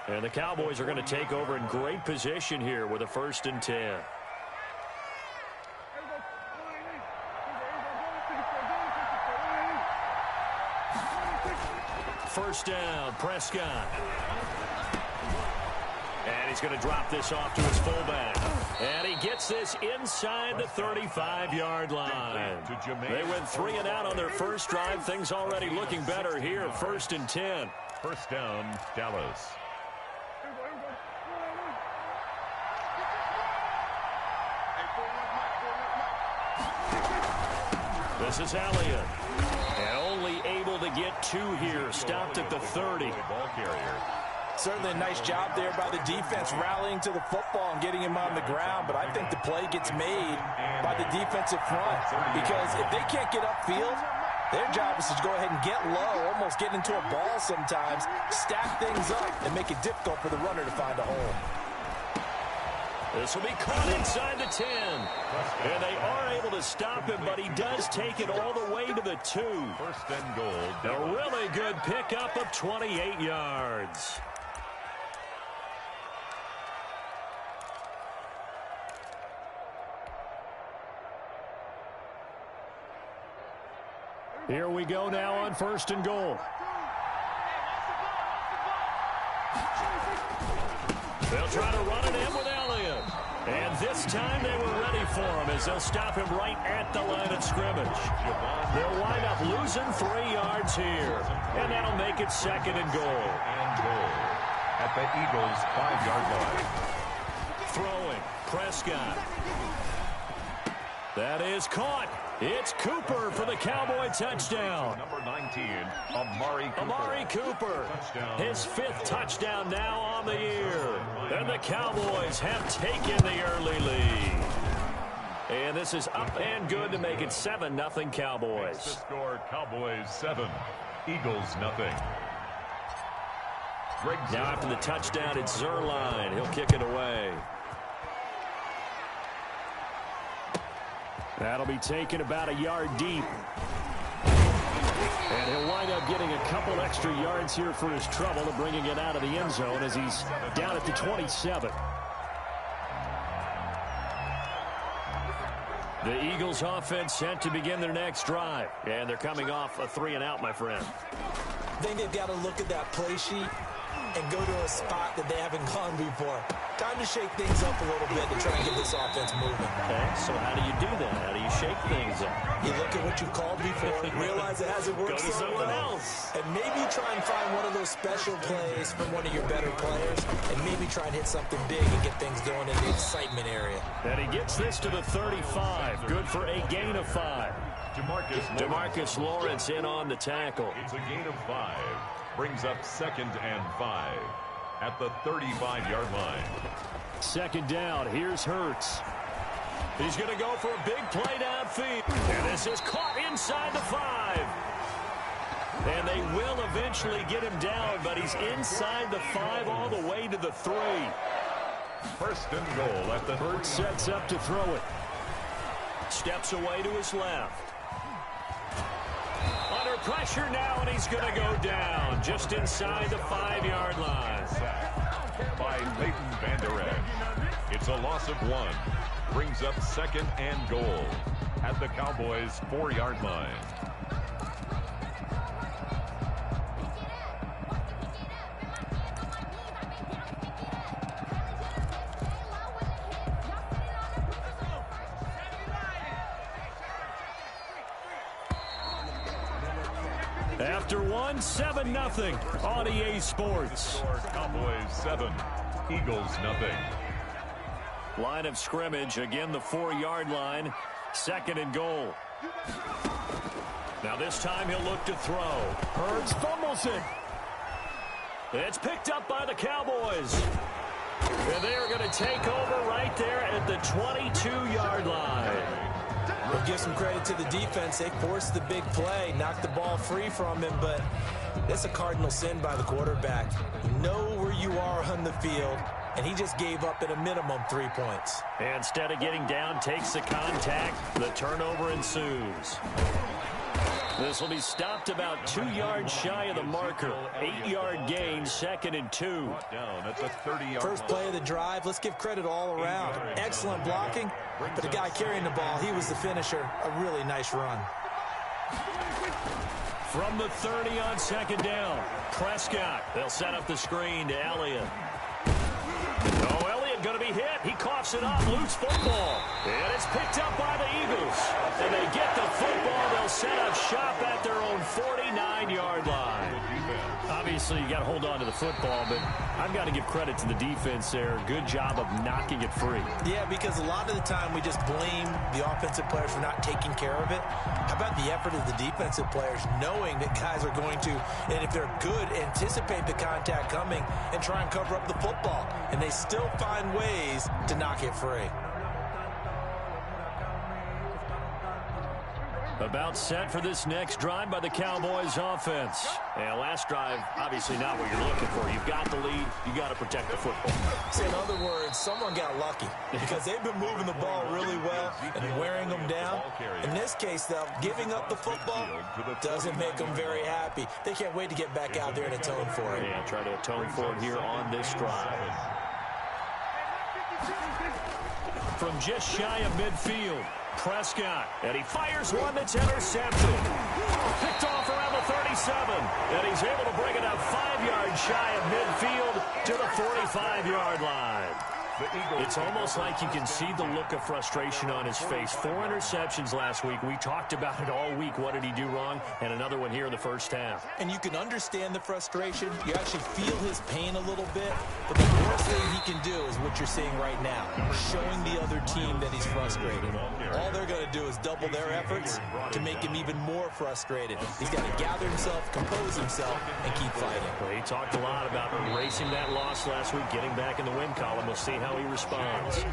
And the Cowboys are going to take over in great position here with a 1st and 10. First down, Prescott. And he's going to drop this off to his fullback. And he gets this inside the 35-yard line. They went 3 and out on their first drive. Things already looking better here at 1st and 10. First down, Dallas. This is Elliott. And only able to get 2 here. Stopped at the 30. Ball carrier. Certainly a nice job there by the defense rallying to the football and getting him on the ground. But I think the play gets made by the defensive front. Because if they can't get upfield, their job is to go ahead and get low, almost get into a ball sometimes, stack things up, and make it difficult for the runner to find a hole. This will be caught inside the 10. And they are able to stop him, but he does take it all the way to the 2. 1st and goal. A really good pickup of 28 yards. Here we go now on 1st and goal. They'll try to run it in with Elliott. And this time they were ready for him as they'll stop him right at the line of scrimmage. They'll wind up losing 3 yards here. And that'll make it 2nd and goal. And goal at the Eagles' 5-yard line. Throwing, Prescott. That is caught. It's Cooper for the Cowboy touchdown. Number 19, Amari Cooper. Touchdown. His 5th touchdown now on the year. And the Cowboys have taken the early lead. And this is up and good to make it 7-0 Cowboys. The score, Cowboys 7, Eagles 0. Now after the touchdown, it's Zerline. He'll kick it away. That'll be taken about a yard deep. And he'll wind up getting a couple extra yards here for his trouble and bringing it out of the end zone as he's down at the 27. The Eagles offense set to begin their next drive. And they're coming off a 3 and out, my friend. I think they've got to look at that play sheet and go to a spot that they haven't gone before. Time to shake things up a little bit to try and get this offense moving. Okay, so how do you do that? How do you shake things up? You look at what you've called before, realize it hasn't worked Go to so someone well, else. and maybe try and find one of those special plays from one of your better players, and maybe try and hit something big and get things going in the excitement area. And he gets this to the 35. Good for a gain of 5. DeMarcus Lawrence in on the tackle. It's a gain of 5. Brings up 2nd and 5 at the 35-yard line. 2nd down. Here's Hurts. He's going to go for a big play downfield. And this is caught inside the 5. And they will eventually get him down, but he's inside the 5 all the way to the 3. 1st and goal at the Hurts sets up to throw it. Steps away to his left. Under pressure now, and he's going to go down just inside the 5-yard line. Sack by Leighton Vander Esch. It's a loss of 1. Brings up 2nd and goal at the Cowboys' 4-yard line. After 1, 7-0 on EA Sports. Cowboys 7, Eagles 0. Line of scrimmage, again the 4-yard line, 2nd and goal. Now this time he'll look to throw. Hurts fumbles it. It's picked up by the Cowboys. And they are going to take over right there at the 22-yard line. We'll give some credit to the defense. They forced the big play, knocked the ball free from him, but that's a cardinal sin by the quarterback. You know where you are on the field, and he just gave up at a minimum 3 points. Instead of getting down, takes the contact. The turnover ensues. This will be stopped about 2 yards shy of the marker. 8-yard gain, 2nd and 2. First play of the drive, let's give credit all around. Excellent blocking, but the guy carrying the ball, he was the finisher. A really nice run. From the 30 on 2nd down, Prescott. They'll set up the screen to Elliott. Oh, Elliott going to be hit. He coughs it up, loose football. And it's picked up by the Eagles. And they get the football. They'll set up shop at their own 49-yard line. Obviously, you got to hold on to the football, but I've got to give credit to the defense there. Good job of knocking it free. Yeah, because a lot of the time we just blame the offensive players for not taking care of it. How about the effort of the defensive players knowing that guys are going to, and if they're good, anticipate the contact coming and try and cover up the football. And they still find ways to knock it free. About set for this next drive by the Cowboys offense. And last drive, obviously not what you're looking for. You've got the lead. You got to protect the football. So in other words, someone got lucky because they've been moving the ball really well and wearing them down. In this case, though, giving up the football doesn't make them very happy. They can't wait to get back out there and atone for it. Yeah, try to atone for it here on this drive. From just shy of midfield, Prescott, and he fires one that's intercepted. Picked off around the 37, and he's able to bring it up 5 yards shy of midfield to the 45-yard line. It's almost like you can see the look of frustration on his face. 4 interceptions last week. We talked about it all week. What did he do wrong? And another one here in the first half. And you can understand the frustration. You actually feel his pain a little bit. But the worst thing he can do is what you're seeing right now, showing the other team that he's frustrated. All they're going to do is double their efforts to make him even more frustrated. He's got to gather himself, compose himself, and keep fighting. Well, he talked a lot about erasing that loss last week, getting back in the win column. We'll see how he responds.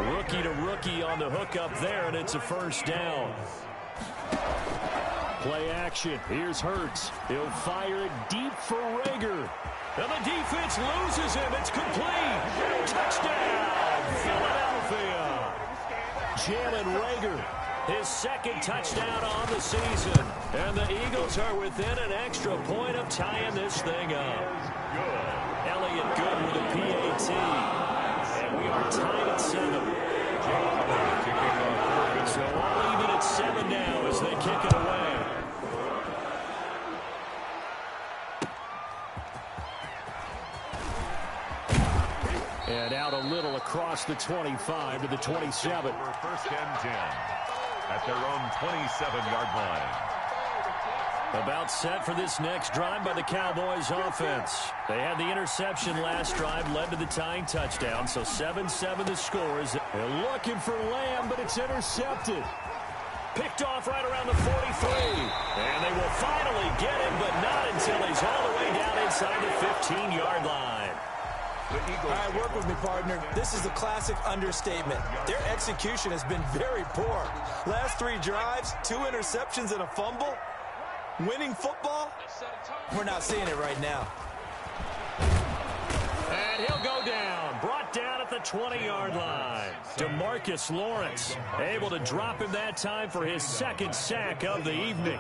Rookie to rookie on the hook up there, and it's a first down. Play action. Here's Hurts. He'll fire it deep for Rager. And the defense loses him. It's complete. Touchdown, Philadelphia. Jalen Rager, his 2nd touchdown on the season. And the Eagles are within an extra point of tying this thing up. Elliott good with a PAT. And we are tied at 7. So all even at 7 now as they kick it away. And out a little across the 25 to the 27. First and 10 at their own 27-yard line. About set for this next drive by the Cowboys offense. They had the interception last drive, led to the tying touchdown, so 7-7 the scores. They're looking for Lamb, but it's intercepted. Picked off right around the 43. And they will finally get him, but not until he's all the way down inside the 15-yard line. All right, work with me, partner. This is a classic understatement. Their execution has been very poor. Last 3 drives, 2 interceptions and a fumble. Winning football? We're not seeing it right now. And he'll go down. Brought down at the 20-yard line. DeMarcus Lawrence able to drop him that time for his 2nd sack of the evening.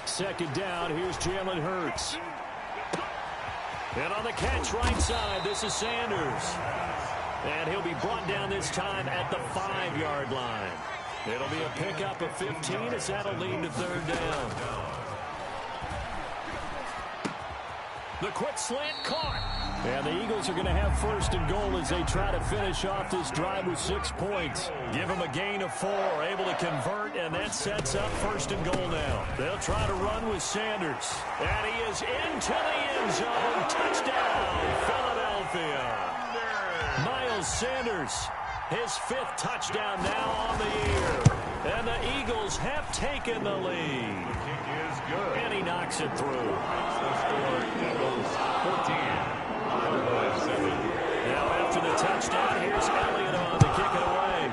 Second down, here's Jalen Hurts. And on the catch right side, this is Sanders. And he'll be brought down this time at the 5-yard line. It'll be a pickup of 15 as that'll lead to 3rd down. The quick slant caught. And the Eagles are going to have 1st and goal as they try to finish off this drive with 6 points. Give them a gain of 4, able to convert, and that sets up 1st and goal now. They'll try to run with Sanders. And he is into the end zone. Touchdown, Philadelphia. Miles Sanders, his 5th touchdown now on the year. And the Eagles have taken the lead. The kick is good. And he knocks it through. The score Eagles 14. Now after the touchdown, here's Elliott on to kick it away.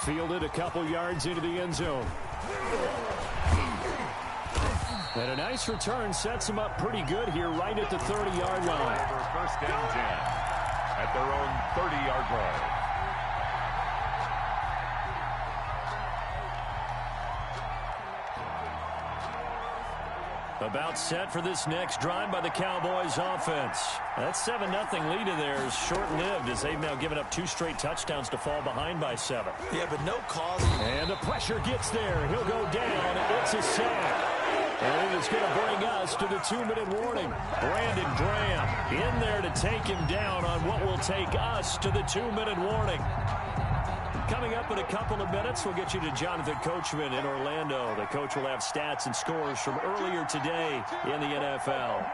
Fielded a couple yards into the end zone. And a nice return sets them up pretty good here right at the 30-yard line. First and 10 at their own 30-yard line. About set for this next drive by the Cowboys offense. That 7-0 lead of theirs short-lived as they've now given up 2 straight touchdowns to fall behind by 7. Yeah, but no cause. And the pressure gets there. He'll go down. It's a sack. And it is going to bring us to the 2-minute warning. Brandon Graham in there to take him down on what will take us to the 2-minute warning. Coming up in a couple of minutes, we'll get you to Jonathan Coachman in Orlando. The coach will have stats and scores from earlier today in the NFL.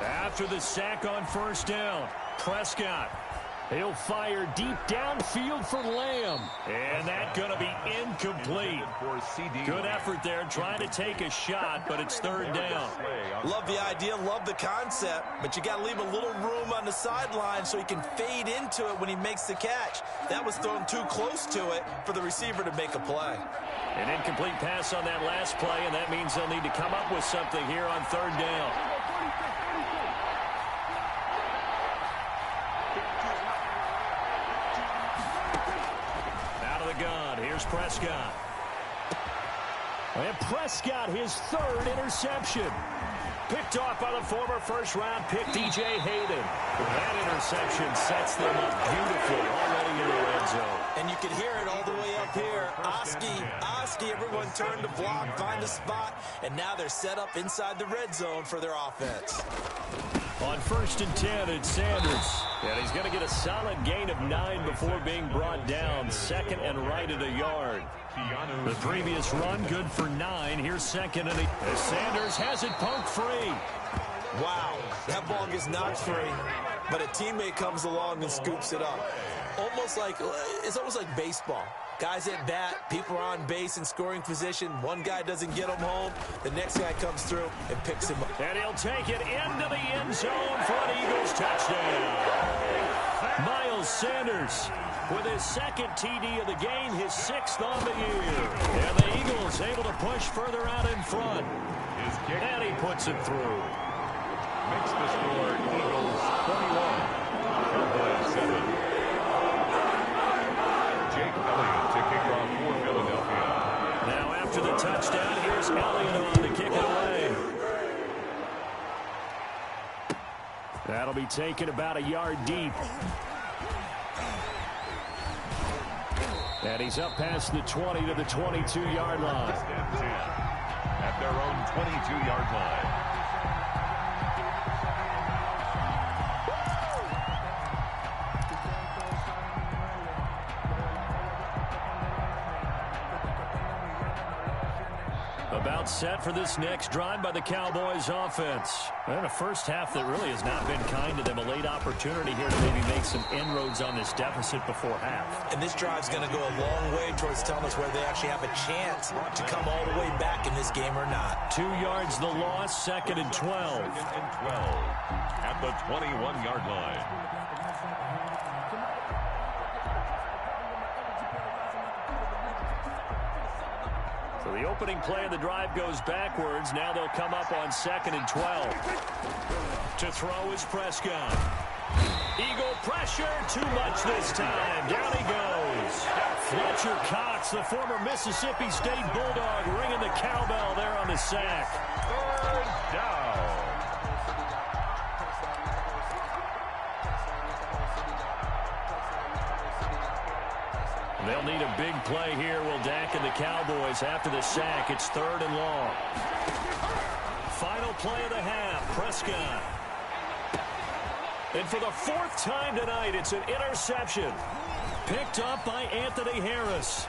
After the sack on first down, Prescott. He'll fire deep downfield for Lamb. And that's going to be incomplete. Good effort there trying to take a shot, but it's 3rd down. Love the idea, love the concept, but you got to leave a little room on the sideline so he can fade into it when he makes the catch. That was thrown too close to it for the receiver to make a play. An incomplete pass on that last play, and that means they'll need to come up with something here on 3rd down. Here's Prescott. And Prescott, his 3rd interception. Picked off by the former first-round pick, DJ Hayden. That interception sets them up beautifully already in the red zone. And you can hear it all the way up here. Oski, everyone turned to block, find a spot, and now they're set up inside the red zone for their offense. On 1st and 10, it's Sanders. And he's going to get a solid gain of 9 before being brought down. 2nd and right at a yard. The previous run, good for 9. Here's 2nd and 8. As Sanders has it poked free. Wow, that ball gets knocked free, but a teammate comes along and scoops it up. It's almost like baseball. Guys at bat, people are on base in scoring position. One guy doesn't get him home. The next guy comes through and picks him up. And he'll take it into the end zone for an Eagles touchdown. Miles Sanders with his 2nd TD of the game, his 6th on the year. And the Eagles able to push further out in front. And he puts it through. Makes the score Eagles 21, Cowboys 7. Jake Elliott to kick off for Philadelphia. Now after the touchdown, here's Elliott on to kick it away. That'll be taken about a yard deep. And he's up past the 20 to the 22-yard line. At their own 22-yard line. About set for this next drive by the Cowboys offense. And a first half that really has not been kind to them. A late opportunity here to maybe make some inroads on this deficit before half. And this drive's going to go a long way towards telling us whether they actually have a chance to come all the way back in this game or not. 2 yards the loss, 2nd and 12. 2nd and 12 at the 21-yard line. So the opening play of the drive goes backwards. Now they'll come up on 2nd and 12. To throw is Prescott. Eagle pressure, too much this time. Down he goes. Fletcher Cox, the former Mississippi State Bulldog, ringing the cowbell there on the sack. 3rd down. They'll need a big play here, will Dak and the Cowboys after the sack. It's 3rd and long. Final play of the half, Prescott. And for the 4th time tonight, it's an interception. Picked up by Anthony Harris.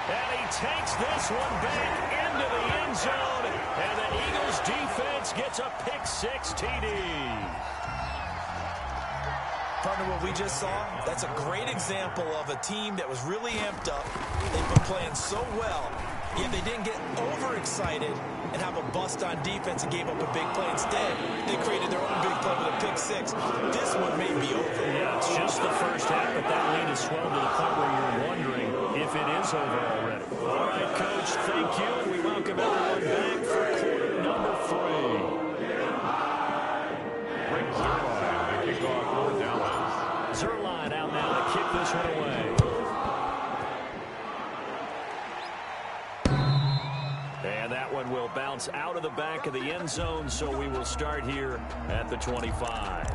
And he takes this one back into the end zone. And the Eagles defense gets a pick-6 TD. Partner, what we just saw, that's a great example of a team that was really amped up. They've been playing so well, Yeah, they didn't get overexcited and have a bust on defense and gave up a big play. Instead, they created their own big play with a pick six. This one may be over. Yeah, it's just the first half, but that lead has swelled to the point where you're wondering if it is over already. All right, Coach, thank you. We welcome everyone back for quarter number 3. Rick Zerline, the kickoff for Dallas. Zerline out now to kick this one away. And that one will bounce out of the back of the end zone, so we will start here at the 25.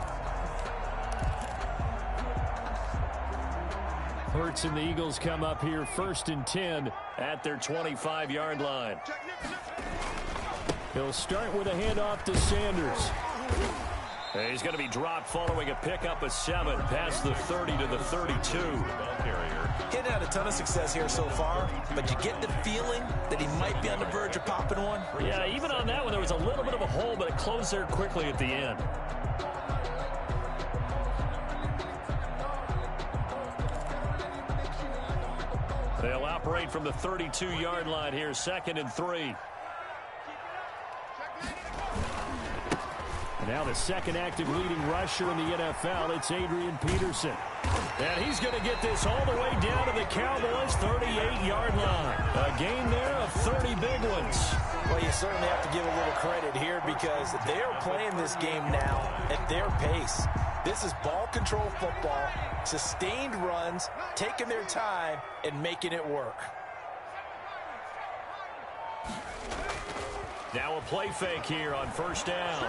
Hurts and the Eagles come up here 1st and 10 at their 25-yard line. He'll start with a handoff to Sanders. He's going to be dropped following a pickup of 7 past the 30 to the 32. He's had a ton of success here so far, but you get the feeling that he might be on the verge of popping one. Yeah, even on that one, there was a little bit of a hole, but it closed there quickly at the end. They'll operate from the 32-yard line here, 2nd and 3. And now the second active leading rusher in the NFL, it's Adrian Peterson. And he's going to get this all the way down to the Cowboys' 38-yard line. A gain there of 30 big ones. Well, you certainly have to give a little credit here because they are playing this game now at their pace. This is ball control football, sustained runs, taking their time, and making it work. Now a play fake here on 1st down.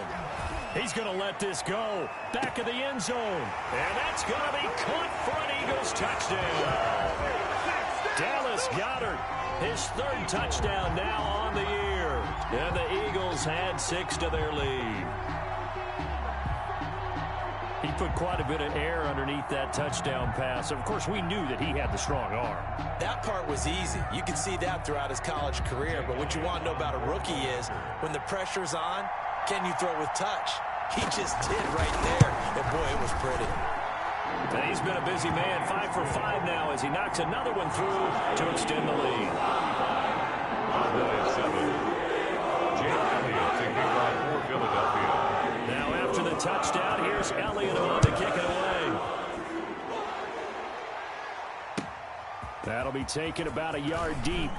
He's going to let this go. Back of the end zone. And that's going to be caught for an Eagles touchdown. Dallas Goedert, his 3rd touchdown now on the year. And the Eagles had 6 to their lead. He put quite a bit of air underneath that touchdown pass. Of course, we knew that he had the strong arm. That part was easy. You can see that throughout his college career. But what you want to know about a rookie is when the pressure's on, can you throw with touch? He just did right there. And, boy, it was pretty. And he's been a busy man, 5 for 5 now as he knocks another one through to extend the lead. Cowboys 7. Jake Elliott taking off for Philadelphia. Now after the touchdown, here's Elliott on to kick it away. That'll be taken about a yard deep.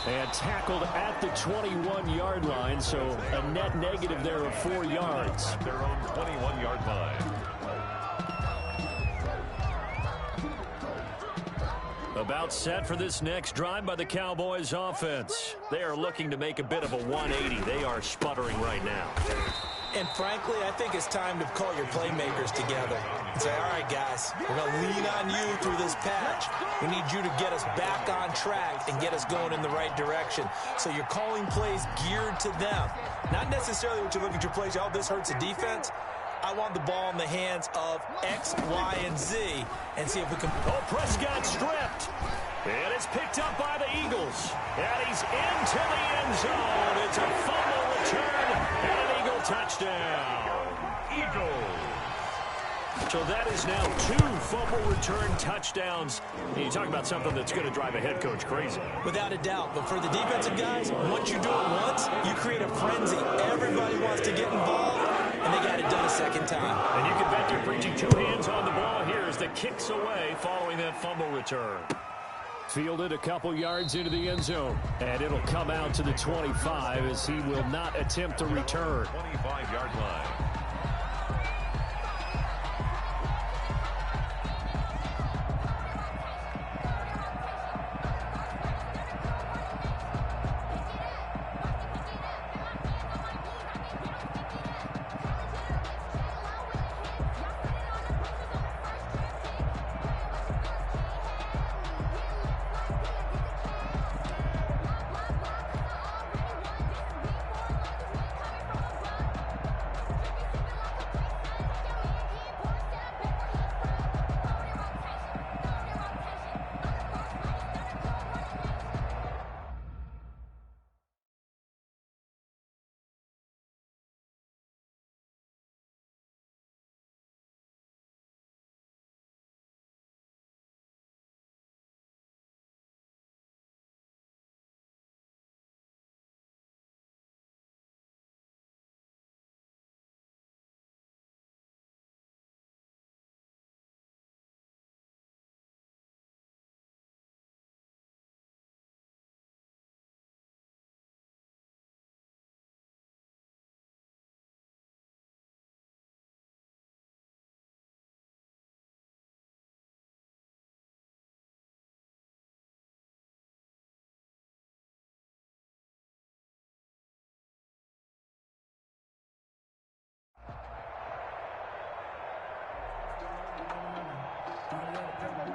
And tackled at the 21-yard line, so a net negative there of 4 yards. At their own 21-yard line. About set for this next drive by the Cowboys offense. They are looking to make a bit of a 180. They are sputtering right now. And frankly, I think it's time to call your playmakers together and say, all right, guys, we're going to lean on you through this patch. We need you to get us back on track and get us going in the right direction. So you're calling plays geared to them. Not necessarily what you look at your plays, oh, this hurts the defense. I want the ball in the hands of X, Y, and Z and see if we can. Oh, Prescott stripped. And it's picked up by the Eagles. And he's into the end zone. It's a fumble return and an Eagle touchdown. Eagles. So that is now 2 fumble return touchdowns. And you talk about something that's going to drive a head coach crazy. Without a doubt. But for the defensive guys, once you do it once, you create a frenzy. Everybody wants to get involved, and they got it done a second time. And you can bet they're preaching 2 hands on the ball here as the kicks away following that fumble return. Fielded a couple yards into the end zone. And it'll come out to the 25 as he will not attempt to return. 25-yard line.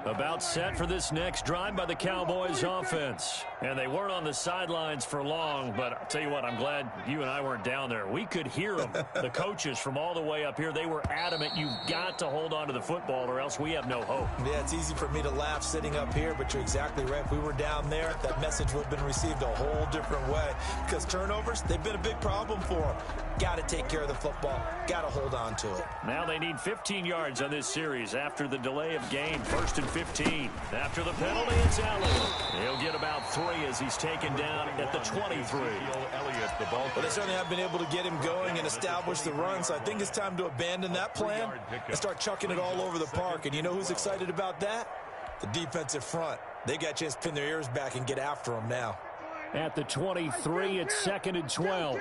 About set for this next drive by the Cowboys offense. And they weren't on the sidelines for long, but I'll tell you what, I'm glad you and I weren't down there. We could hear them, the coaches from all the way up here. They were adamant, you've got to hold on to the football or else we have no hope. Yeah, it's easy for me to laugh sitting up here, but you're exactly right. If we were down there, that message would have been received a whole different way. Because turnovers, they've been a big problem for them. Got to take care of the football. Got to hold on to it. Now they need 15 yards on this series after the delay of game. 1st and 15. After the penalty, it's Elliott. He'll get about 3 as he's taken down at the 23. But they certainly have been able to get him going and establish the run, so I think it's time to abandon that plan and start chucking it all over the park. And you know who's excited about that? The defensive front. They got a chance to pin their ears back and get after him now. At the 23, it's 2nd and 12.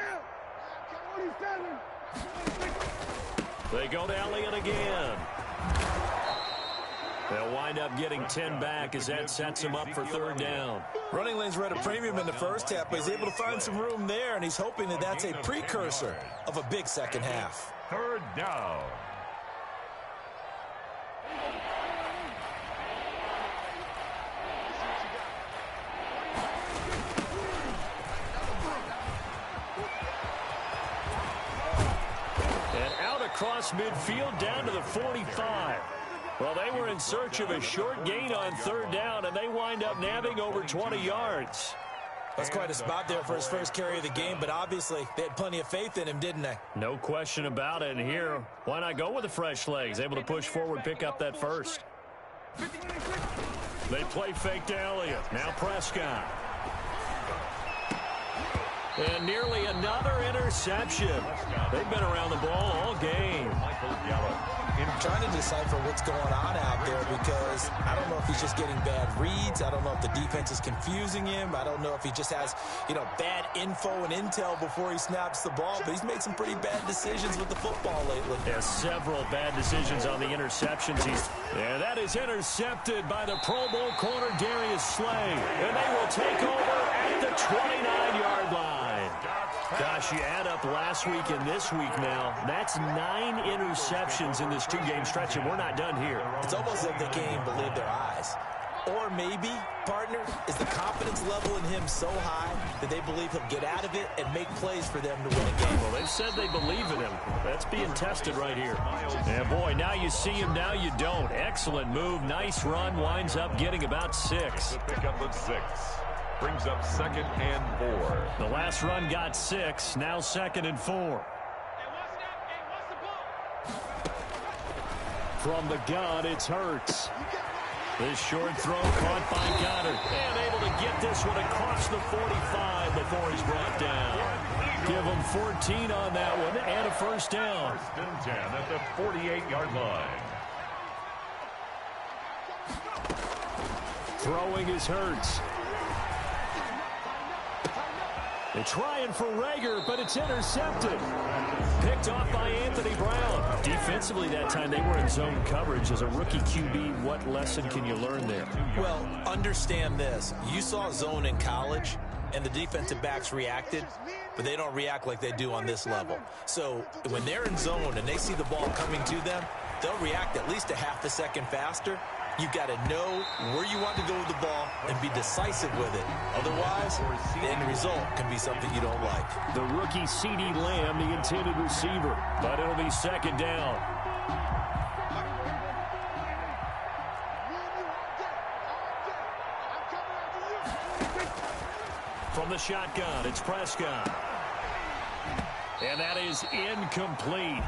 They go to Elliott again. They'll wind up getting 10 back as that sets him up for 3rd down. Running lanes were at a premium in the first half, but he's able to find some room there, and he's hoping that that's a precursor of a big second half. 3rd down. And out across midfield down to the 45. Well, they were in search of a short gain on 3rd down, and they wind up nabbing over 20 yards. That's quite a spot there for his first carry of the game, but obviously they had plenty of faith in him, didn't they? No question about it. And here, why not go with the fresh legs? Able to push forward, pick up that first. They play fake to Elliott. Now Prescott. And nearly another interception. They've been around the ball all game. I'm trying to decipher what's going on out there because I don't know if he's just getting bad reads. I don't know if the defense is confusing him. I don't know if he just has, bad info and intel before he snaps the ball. But he's made some pretty bad decisions with the football lately. Yeah, several bad decisions on the interceptions. That is intercepted by the Pro Bowl corner Darius Slay. And they will take over at the 29-yard line. Gosh, you add up last week and this week now, that's 9 interceptions in this 2-game stretch, and we're not done here. It's almost like they can't even believe their eyes. Or maybe, partner, is the confidence level in him so high that they believe he'll get out of it and make plays for them to win a game. Well, they've said they believe in him. That's being tested right here. And boy, now you see him, now you don't. Excellent move, nice run, winds up getting about 6. Pick up of 6. Brings up 2nd and 4. The last run got 6, now 2nd and 4. From the gun, it's Hurts. This short throw caught by Goddard. And able to get this one across the 45 before he's brought down. Give him 14 on that one and a first down. 1st and 10 at the 48-yard line. Throwing is Hurts. They're trying for Rager, but it's intercepted. Picked off by Anthony Brown. Defensively that time, they were in zone coverage. As a rookie QB, what lesson can you learn there? Well, understand this. You saw zone in college, and the defensive backs reacted, but they don't react like they do on this level. So when they're in zone and they see the ball coming to them, they'll react at least a half a second faster. You've got to know where you want to go with the ball and be decisive with it. Otherwise, the end result can be something you don't like. The rookie CeeDee Lamb, the intended receiver, but it'll be 2nd down. From the shotgun, it's Prescott. And that is incomplete.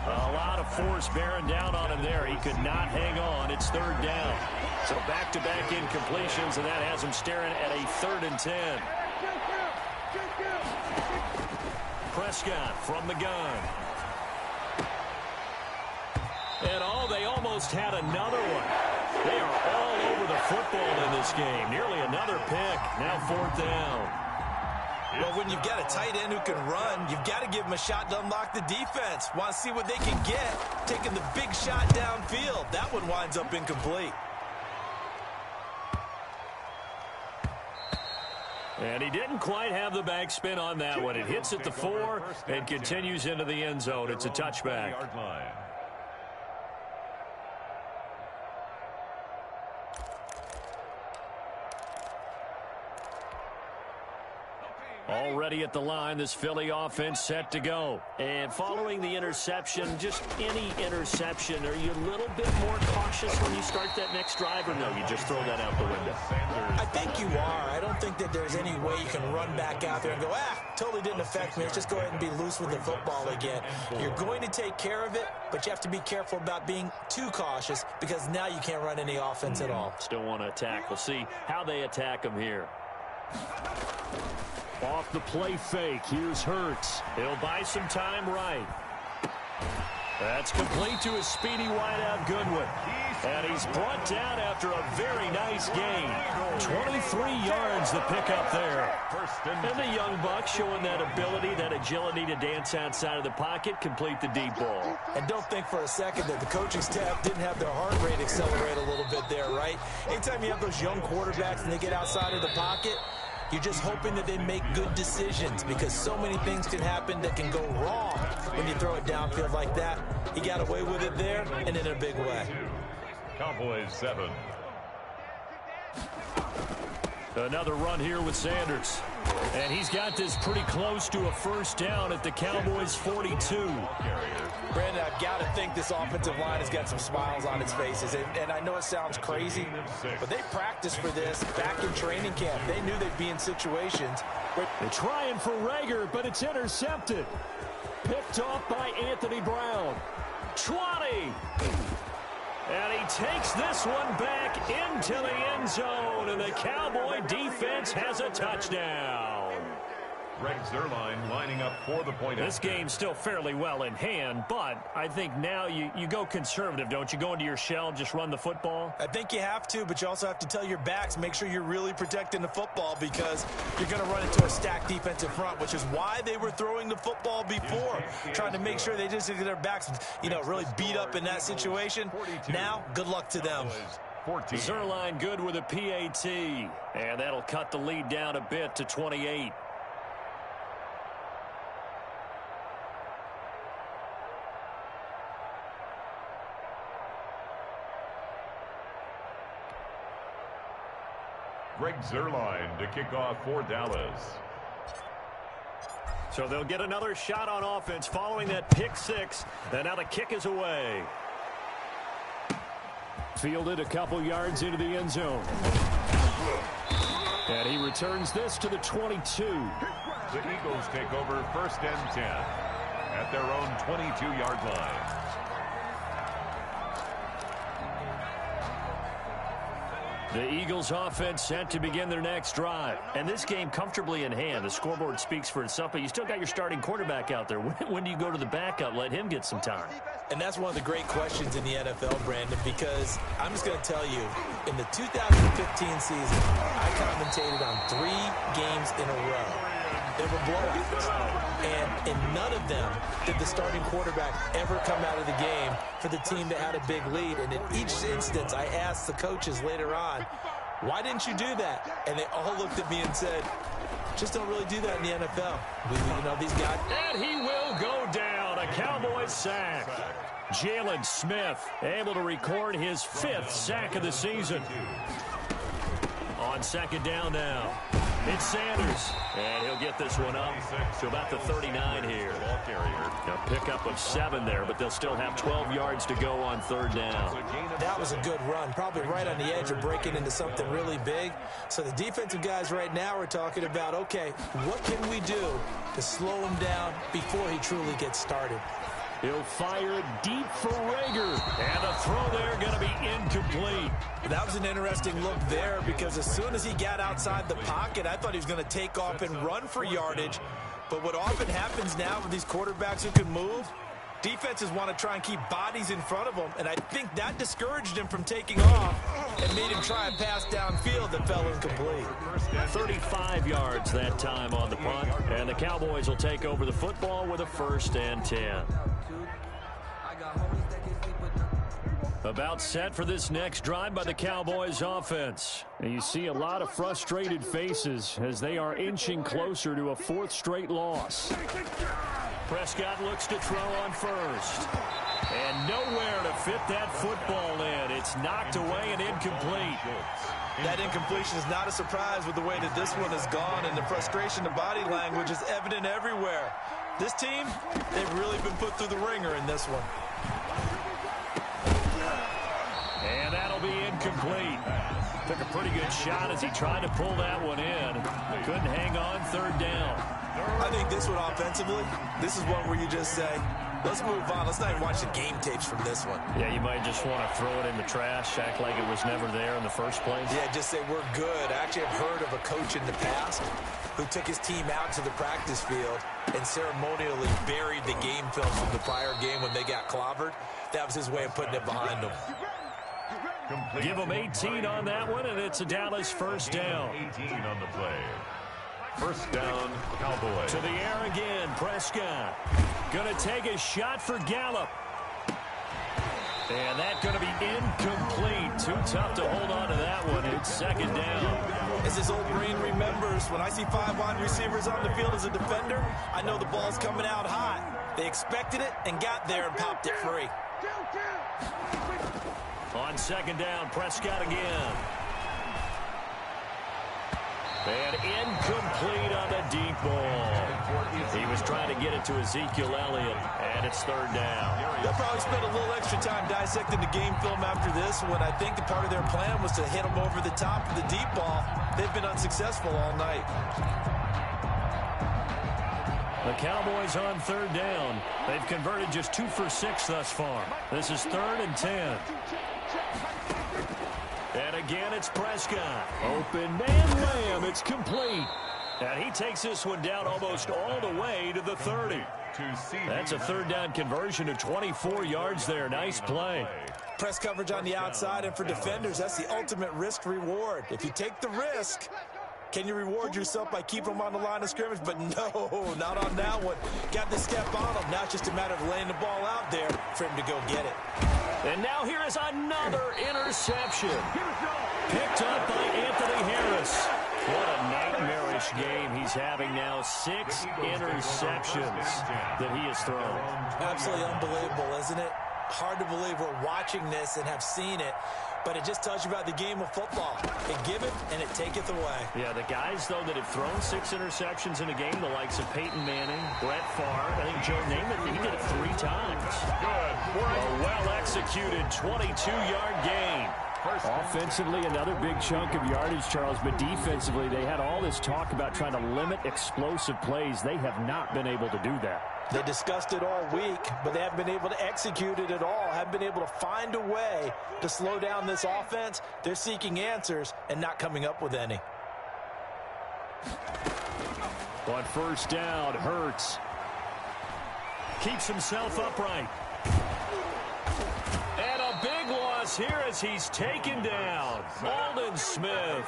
A lot of force bearing down on him there. He could not hang on. It's 3rd down. So back-to-back incompletions, and that has him staring at a 3rd and 10. Prescott from the gun. And they almost had another one. They are all over the football in this game. Nearly another pick. Now 4th down. Well, when you've got a tight end who can run, you've got to give him a shot to unlock the defense. Want to see what they can get, taking the big shot downfield. That one winds up incomplete. And he didn't quite have the backspin on that one. It hits at the 4 and continues into the end zone. It's a touchback. Already at the line, this Philly offense set to go. And following the interception, just any interception, are you a little bit more cautious when you start that next drive, or no, you just throw that out the window? I think you are. I don't think that there's any way you can run back out there and go, totally didn't affect me. Let's just go ahead and be loose with the football again. You're going to take care of it, but you have to be careful about being too cautious because now you can't run any offense at all. Still want to attack. We'll see how they attack them here. Off the play fake, here's Hurts. He'll buy some time right. That's complete to his speedy wideout Goodwin. And he's brought down after a very nice gain. 23 yards the pickup there. And the young buck showing that ability, that agility to dance outside of the pocket, complete the deep ball. And don't think for a second that the coaching staff didn't have their heart rate accelerate a little bit there, right? Anytime you have those young quarterbacks and they get outside of the pocket, you're just hoping that they make good decisions because so many things can happen that can go wrong when you throw it downfield like that. He got away with it there and in a big way. Cowboys 7. Another run here with Sanders. And he's got this pretty close to a first down at the Cowboys' 42. Brandon, I've got to think this offensive line has got some smiles on its faces. And I know it sounds crazy, but they practiced for this back in training camp. They knew they'd be in situations where they're trying for Rager, but it's intercepted. Picked off by Anthony Brown. 20. And he takes this one back into the end zone, and the Cowboy defense has a touchdown. Greg Zuerlein lining up for the point. This game's still fairly well in hand, but I think now you go conservative, don't you? Go into your shell, just run the football? I think you have to, but you also have to tell your backs, make sure you're really protecting the football because you're going to run into a stacked defensive front, which is why they were throwing the football before, trying to make sure they just get their backs, really beat up in that situation. Now, good luck to them. Zuerlein good with a PAT, and that'll cut the lead down a bit to 28. Greg Zuerlein to kick off for Dallas. So they'll get another shot on offense following that pick six. And now the kick is away. Fielded a couple yards into the end zone. And he returns this to the 22. The Eagles take over 1st and 10 at their own 22-yard line. The Eagles offense set to begin their next drive. And this game comfortably in hand. The scoreboard speaks for itself, but you still got your starting quarterback out there. When do you go to the backup? Let him get some time. And that's one of the great questions in the NFL, Brandon, because I'm just going to tell you, in the 2015 season, I commentated on 3 games in a row. They were blowouts. And in none of them did the starting quarterback ever come out of the game for the team that had a big lead. And in each instance, I asked the coaches later on, why didn't you do that? And they all looked at me and said, just don't really do that in the NFL. These guys. And he will go down. A Cowboys sack. Jalen Smith able to record his 5th sack of the season. On 2nd down now. It's Sanders, and he'll get this one up to about the 39 here. A pickup of 7 there, but they'll still have 12 yards to go on 3rd down. That was a good run, probably right on the edge of breaking into something really big. So the defensive guys right now are talking about, okay, what can we do to slow him down before he truly gets started? He'll fire it deep for Rager. And the throw there going to be incomplete. That was an interesting look there because as soon as he got outside the pocket, I thought he was going to take off and run for yardage. But what often happens now with these quarterbacks who can move, defenses want to try and keep bodies in front of them. And I think that discouraged him from taking off and made him try and pass downfield that fell incomplete. 35 yards that time on the punt. And the Cowboys will take over the football with a 1st and 10. About set for this next drive by the Cowboys offense. And you see a lot of frustrated faces as they are inching closer to a 4th straight loss. Prescott looks to throw on first. And nowhere to fit that football in. It's knocked away and incomplete. That incompletion is not a surprise with the way that this one has gone, and the frustration, the body language is evident everywhere. This team, they've really been put through the ringer in this one. And that'll be incomplete. Took a pretty good shot as he tried to pull that one in. Couldn't hang on, third down. I think this one offensively, this is one where you just say, let's move on. Let's not even watch the game tapes from this one. Yeah, you might just want to throw it in the trash, act like it was never there in the first place. Yeah, just say we're good. I actually have heard of a coach in the past who took his team out to the practice field and ceremonially buried the game film from the prior game when they got clobbered. That was his way of putting it behind them. Give them 18 on that one, and it's a Dallas first down. 18 on the play. First down, Cowboys. To the air again, Prescott. Going to take a shot for Gallup. And that's going to be incomplete. Too tough to hold on to that one. It's second down. As his old brain remembers, when I see 5 wide receivers on the field as a defender, I know the ball's coming out hot. They expected it and got there and popped it free. On second down, Prescott again. And incomplete on the deep ball. He was trying to get it to Ezekiel Elliott, and it's third down. They'll probably spend a little extra time dissecting the game film after this one. I think the part of their plan was to hit them over the top of the deep ball. They've been unsuccessful all night. The Cowboys on third down. They've converted just 2 for 6 thus far. This is 3rd and 10. And again, it's Prescott. Open man, Lamb. It's complete. And he takes this one down almost all the way to the 30. That's a third down conversion of 24 yards there. Nice play. Press coverage on the outside, and for defenders, that's the ultimate risk-reward. If you take the risk, can you reward yourself by keeping them on the line of scrimmage? But no, not on that one. Got the step on him. Now it's just a matter of laying the ball out there for him to go get it. And now here is another interception. Picked up by Anthony Harris. What a nightmarish game he's having now. 6 interceptions that he has thrown. Absolutely unbelievable, isn't it? Hard to believe we're watching this and have seen it. But it just tells you about the game of football. It giveth and it taketh away. Yeah, the guys, though, that have thrown 6 interceptions in a game, the likes of Peyton Manning, Brett Favre, I think Joe Namath, he did it 3 times. A well-executed 22-yard gain. Offensively, another big chunk of yardage, Charles, but defensively, they had all this talk about trying to limit explosive plays. They have not been able to do that. They discussed it all week, but they haven't been able to execute it at all, haven't been able to find a way to slow down this offense. They're seeking answers and not coming up with any. On first down, Hurts keeps himself upright. And a big loss here as he's taken down. Aldon Smith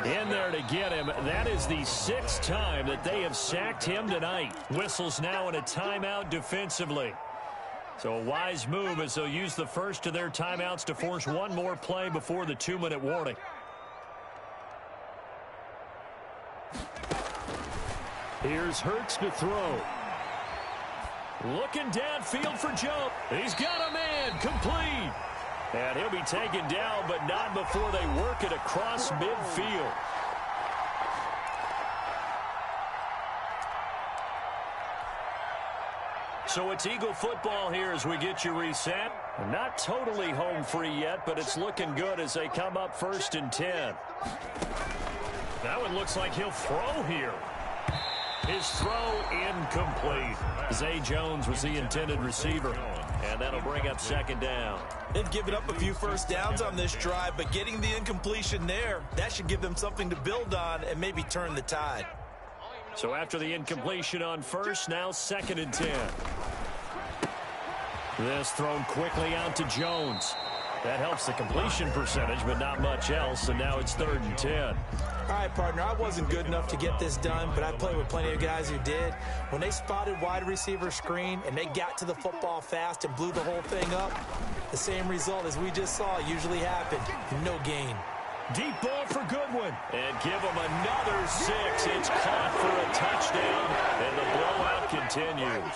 in there to get him. That is the 6th time that they have sacked him tonight. Whistles now in a timeout defensively. So a wise move as they'll use the first of their timeouts to force one more play before the 2-minute warning. Here's Hurts to throw. Looking downfield for Joe. He's got a man. Complete. And he'll be taken down, but not before they work it across midfield. So it's Eagle football here as we get you reset. Not totally home free yet, but it's looking good as they come up 1st and 10. That one looks like he'll throw here. His throw incomplete. Zay Jones was the intended receiver, and that'll bring up 2nd down. They've given up a few first downs on this drive, but getting the incompletion there, that should give them something to build on and maybe turn the tide. So after the incompletion on first, now 2nd and 10. This thrown quickly out to Jones. That helps the completion percentage, but not much else, and now it's 3rd and 10. All right, partner, I wasn't good enough to get this done, but I played with plenty of guys who did. When they spotted wide receiver screen and they got to the football fast and blew the whole thing up, the same result as we just saw usually happened. No gain. Deep ball for Goodwin. And give him another 6. It's caught for a touchdown, and the blowout continues.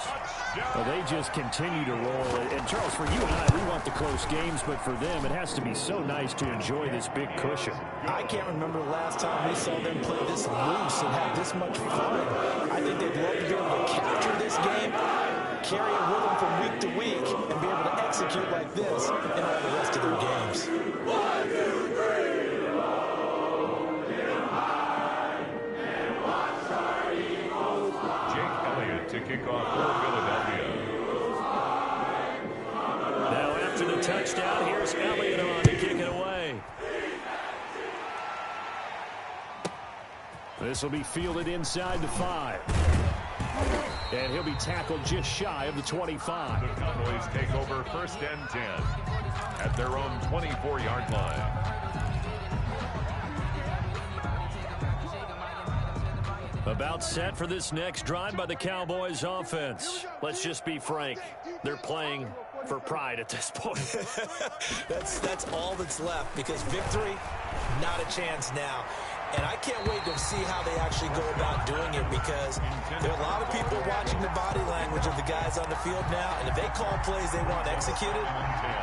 Well, they just continue to roll. And, Charles, for you and I, we want the close games, but for them, it has to be so nice to enjoy this big cushion. I can't remember the last time we saw them play this loose and have this much fun. I think they'd love to be able to capture this game, carry it with them from week to week, and be able to execute like this in all the rest of their games. 1, 2, 3. To kick off for Philadelphia. Now after the touchdown, here's Elliott on to kick it away. This will be fielded inside the 5. And he'll be tackled just shy of the 25. The Cowboys take over 1st and 10 at their own 24-yard line. About set for this next drive by the Cowboys offense. Let's just be frank. They're playing for pride at this point. That's all that's left, because victory, not a chance now. And I can't wait to see how they actually go about doing it, because there are a lot of people watching the body language of the guys on the field now, and if they call plays they want executed,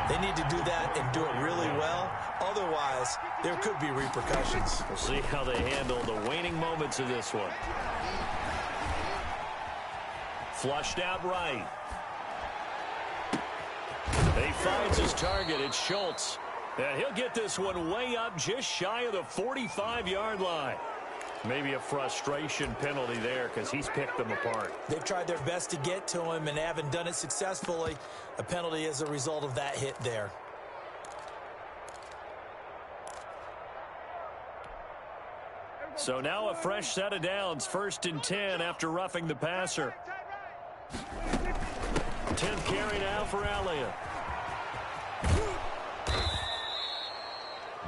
they need to do that and do it really well. Otherwise, there could be repercussions. We'll see how they handle the waning moments of this one. Flushed out right. He finds his target. It's Schultz. And he'll get this one way up just shy of the 45-yard line. Maybe a frustration penalty there, because he's picked them apart. They've tried their best to get to him and haven't done it successfully. A penalty as a result of that hit there. So now a fresh set of downs. 1st and 10 after roughing the passer. 10th carry now for Elliott.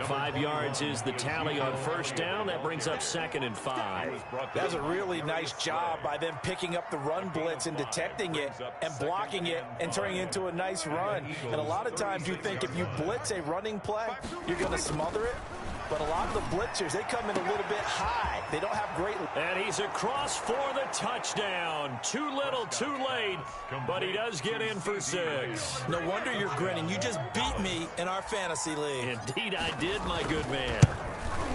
5 yards is the tally on 1st down. That brings up 2nd and 5. That was a really nice job by them picking up the run blitz and detecting it and blocking it and turning it into a nice run. And a lot of times you think if you blitz a running play, you're going to smother it. But a lot of the blitzers, they come in a little bit high. They don't have great... And he's across for the touchdown. Too little, too late, but he does get in for 6. No wonder you're grinning. You just beat me in our fantasy league. Indeed I did, my good man.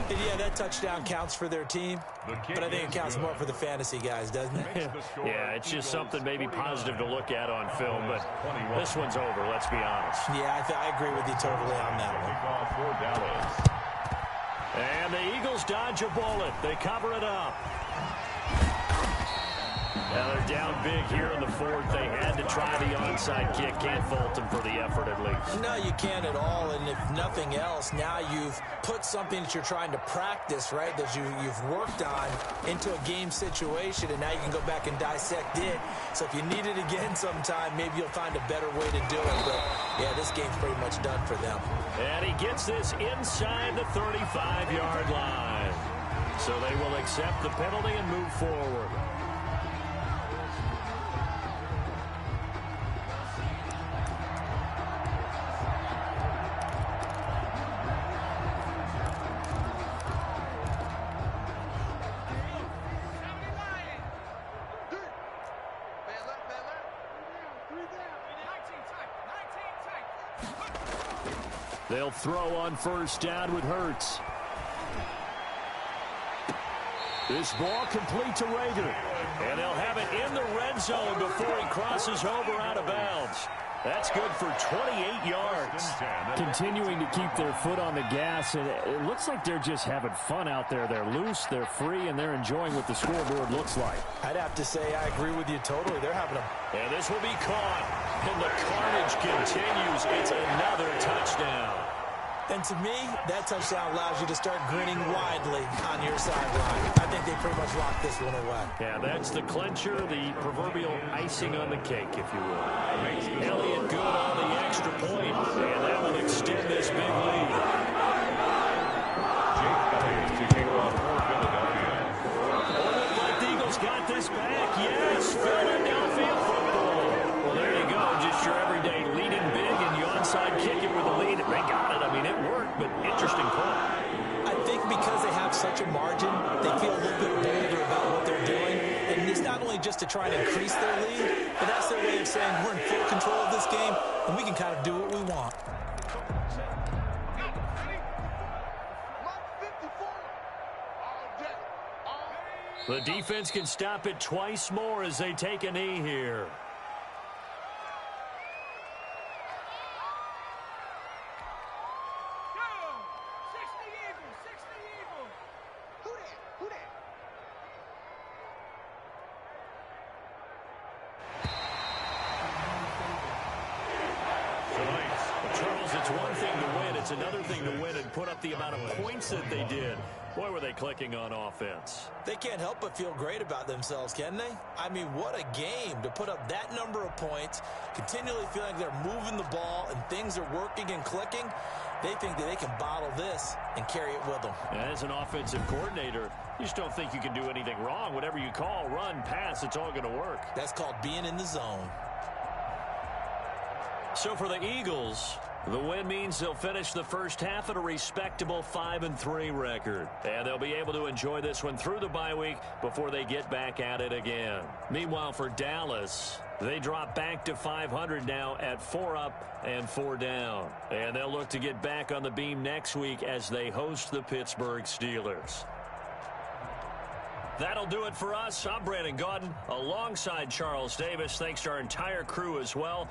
And yeah, that touchdown counts for their team, but I think it counts more for the fantasy guys, doesn't it? Yeah, it's just something maybe positive to look at on film, but this one's over, let's be honest. Yeah, I agree with you totally on that one. And the Eagles dodge a bullet. They cover it up. Now they're down big here in the 4th. They had to try the onside kick. Can't fault them for the effort at least. No, you can't at all. And if nothing else, now you've put something that you're trying to practice, right, that you've worked on into a game situation, and now you can go back and dissect it. So if you need it again sometime, maybe you'll find a better way to do it. But, yeah, this game's pretty much done for them. And he gets this inside the 35-yard line. So they will accept the penalty and move forward. They'll throw on 1st down with Hurts. This ball complete to Rager. And they'll have it in the red zone before he crosses over out of bounds. That's good for 28 yards. Continuing to keep their foot on the gas, and it looks like they're just having fun out there. They're loose, they're free, and they're enjoying what the scoreboard looks like. I'd have to say I agree with you totally. They're having a... And this will be caught. And the carnage continues. It's another touchdown. And to me, that touchdown allows you to start grinning widely on your sideline. I think they pretty much locked this one away. Yeah, that's the clincher, the proverbial icing on the cake, if you will. Elliott good on the extra point, and that will extend this big lead. To kick off for Philadelphia. Like the Eagles got this back. Yes, Philadelphia football. Well, there you go. Just your everyday leading big, and you onside kick it with a lead. They got it. I mean, it worked, but interesting call. because they have such a margin, they feel a little bit bolder about what they're doing. And it's not only just to try and increase their lead, but that's their way of saying we're in full control of this game, and we can kind of do what we want. The defense can stop it twice more as they take a knee here. It's another thing to win and put up the amount of points that they did. Boy, were they clicking on offense. They can't help but feel great about themselves, can they? I mean, what a game to put up that number of points, continually feeling like they're moving the ball and things are working and clicking. They think that they can bottle this and carry it with them. As an offensive coordinator, you just don't think you can do anything wrong. Whatever you call, run, pass, it's all going to work. That's called being in the zone. So for the Eagles, the win means they'll finish the first half at a respectable 5-3 record. And they'll be able to enjoy this one through the bye week before they get back at it again. Meanwhile, for Dallas, they drop back to 500 now at 4 up and 4 down. And they'll look to get back on the beam next week as they host the Pittsburgh Steelers. That'll do it for us. I'm Brandon Gaudin alongside Charles Davis. Thanks to our entire crew as well.